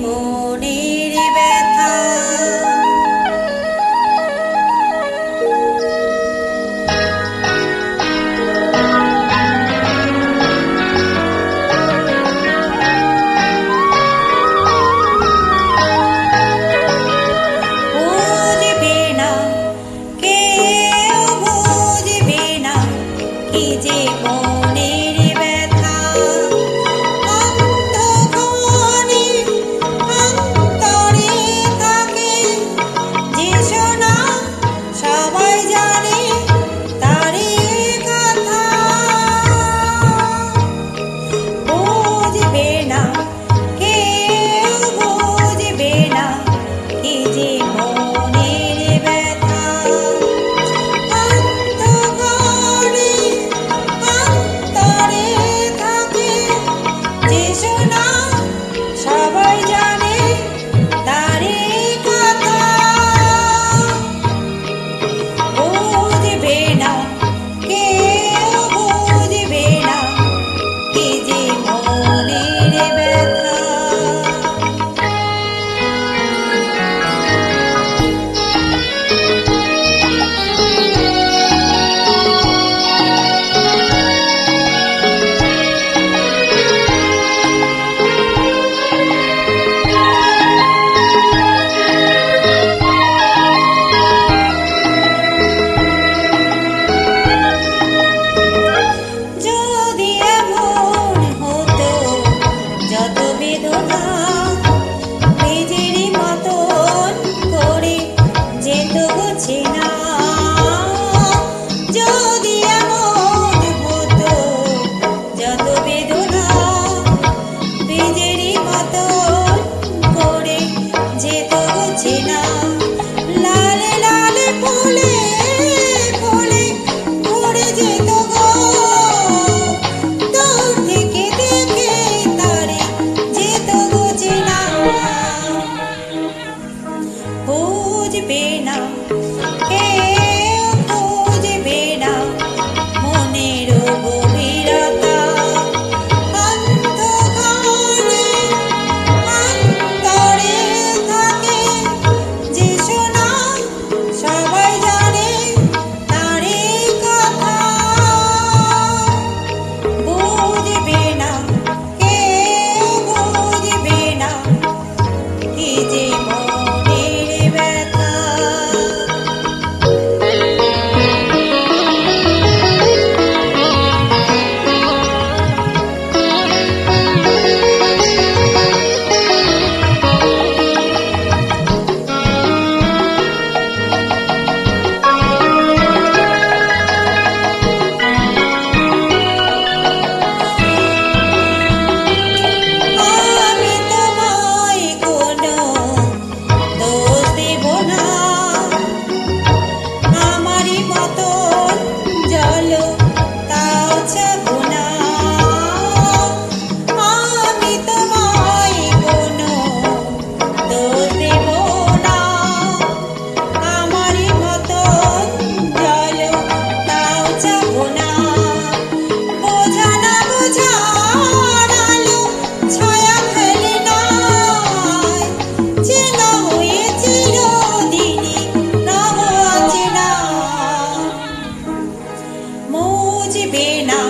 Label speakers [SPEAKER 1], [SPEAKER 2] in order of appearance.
[SPEAKER 1] মনের ব্যথা। বুঝবে না, কেউ বুঝবে না কি যে মনের ব্যথা। অন্ধকারে অন্তরে থাকে যে শোনা, সবাই জানে তারই কথা। বুঝবে না, কেউ বুঝবে না কি যে মনের ব্যথা। অন্ধকারে অন্তরে থাকে যে শোনা, সবাই জানে তারই কথা। বুঝবে না, কেউ বুঝবে না কি যে মনের ব্যথা। যদি এমন হতো যত বেদনা নিজেরই মতন করে যেত চেনা। যদি এমন হতো যত বেদনা নিজেরই মতন করে যেত চেনা। লালে লালে ফুলে ফুলে ভরে যেত গো, দূর থেকে দেখে তারে যেত গো চেনা। বুঝবে না, কেউ বুঝবে না মনের গভীরতা। অন্ধকারে অন্তরে থাকে যে শোনা, সবাই জানে তারই কথা। বুঝবে না, কেউ বুঝবে না কি যে মনের ব্যথা। আমি তোমায় কোনো দোষ দেব না, আমারই মতন জলো তাও চাবো না। আমি তোমায় কোনো দোষ দেব না, আমারই মতন জলো তাও চাবো না। বোঝা না বোঝার আলো ছায়া ফেলে নাই, চেনা হয়ে চিরদিনই রব অচেনা। মুছবে না